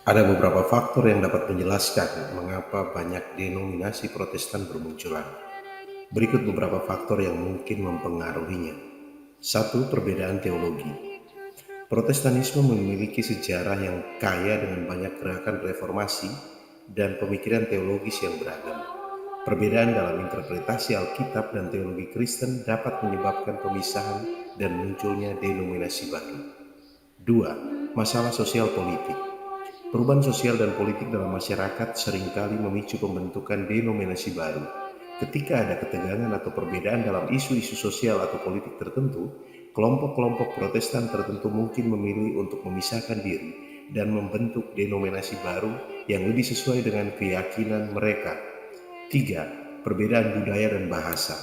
Ada beberapa faktor yang dapat menjelaskan mengapa banyak denominasi Protestan bermunculan. Berikut beberapa faktor yang mungkin mempengaruhinya. Satu, perbedaan teologi. Protestanisme memiliki sejarah yang kaya dengan banyak gerakan reformasi dan pemikiran teologis yang beragam. Perbedaan dalam interpretasi Alkitab dan teologi Kristen dapat menyebabkan pemisahan dan munculnya denominasi baru. Dua, masalah sosial politik. Perubahan sosial dan politik dalam masyarakat seringkali memicu pembentukan denominasi baru. Ketika ada ketegangan atau perbedaan dalam isu-isu sosial atau politik tertentu, kelompok-kelompok Protestan tertentu mungkin memilih untuk memisahkan diri dan membentuk denominasi baru yang lebih sesuai dengan keyakinan mereka. 3. Perbedaan budaya dan bahasa.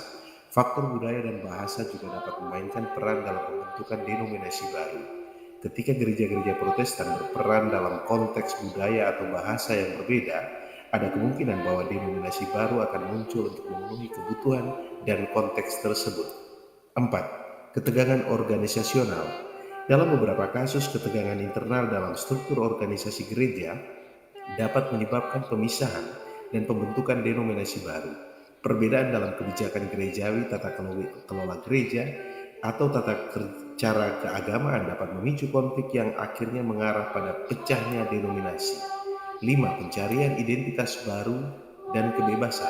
Faktor budaya dan bahasa juga dapat memainkan peran dalam pembentukan denominasi baru. Ketika gereja-gereja Protestan berperan dalam konteks budaya atau bahasa yang berbeda, ada kemungkinan bahwa denominasi baru akan muncul untuk memenuhi kebutuhan dan konteks tersebut. 4. Ketegangan organisasional. Dalam beberapa kasus, ketegangan internal dalam struktur organisasi gereja dapat menyebabkan pemisahan dan pembentukan denominasi baru. Perbedaan dalam kebijakan gerejawi, tata kelola gereja, atau cara keagamaan dapat memicu konflik yang akhirnya mengarah pada pecahnya denominasi. 5. Pencarian identitas baru dan kebebasan.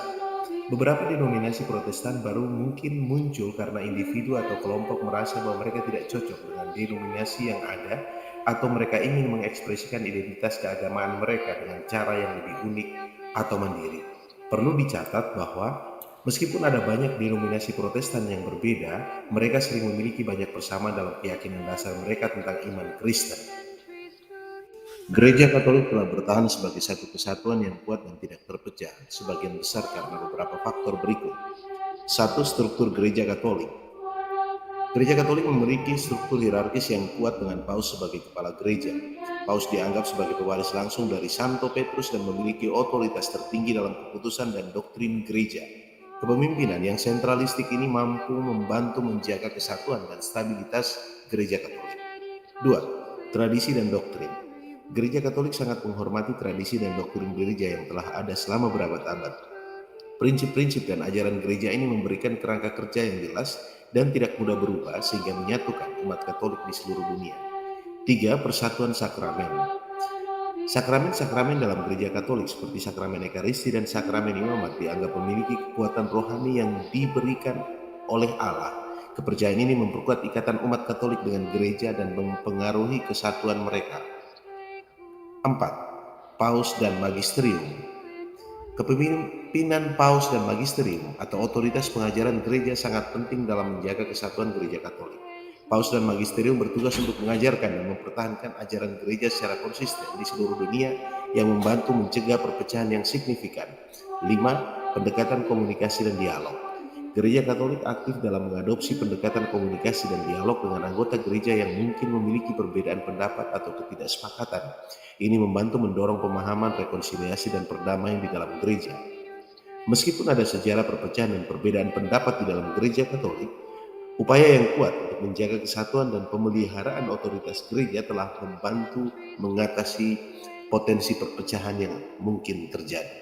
Beberapa denominasi Protestan baru mungkin muncul karena individu atau kelompok merasa bahwa mereka tidak cocok dengan denominasi yang ada, atau mereka ingin mengekspresikan identitas keagamaan mereka dengan cara yang lebih unik atau mandiri. Perlu dicatat bahwa meskipun ada banyak denominasi Protestan yang berbeda, mereka sering memiliki banyak persamaan dalam keyakinan dasar mereka tentang iman Kristen. Gereja Katolik telah bertahan sebagai satu kesatuan yang kuat dan tidak terpecah, sebagian besar karena beberapa faktor berikut. 1. Struktur Gereja Katolik. Gereja Katolik memiliki struktur hierarkis yang kuat dengan Paus sebagai kepala gereja. Paus dianggap sebagai pewaris langsung dari Santo Petrus dan memiliki otoritas tertinggi dalam keputusan dan doktrin gereja. Kepemimpinan yang sentralistik ini mampu membantu menjaga kesatuan dan stabilitas gereja Katolik. 2. Tradisi dan doktrin. Gereja Katolik sangat menghormati tradisi dan doktrin gereja yang telah ada selama berabad-abad. Prinsip-prinsip dan ajaran gereja ini memberikan kerangka kerja yang jelas dan tidak mudah berubah sehingga menyatukan umat Katolik di seluruh dunia. 3. Persatuan sakramen. Sakramen-sakramen dalam gereja Katolik seperti sakramen Ekaristi dan sakramen imamat dianggap memiliki kekuatan rohani yang diberikan oleh Allah. Kepercayaan ini memperkuat ikatan umat Katolik dengan gereja dan mempengaruhi kesatuan mereka. 4. Paus dan Magisterium. Kepemimpinan Paus dan Magisterium atau otoritas pengajaran gereja sangat penting dalam menjaga kesatuan gereja Katolik. Paus dan Magisterium bertugas untuk mengajarkan dan mempertahankan ajaran gereja secara konsisten di seluruh dunia yang membantu mencegah perpecahan yang signifikan. 5. Pendekatan komunikasi dan dialog. Gereja Katolik aktif dalam mengadopsi pendekatan komunikasi dan dialog dengan anggota gereja yang mungkin memiliki perbedaan pendapat atau ketidaksepakatan. Ini membantu mendorong pemahaman, rekonsiliasi, dan perdamaian di dalam gereja. Meskipun ada sejarah perpecahan dan perbedaan pendapat di dalam gereja Katolik, upaya yang kuat untuk menjaga kesatuan dan pemeliharaan otoritas gereja telah membantu mengatasi potensi perpecahan yang mungkin terjadi.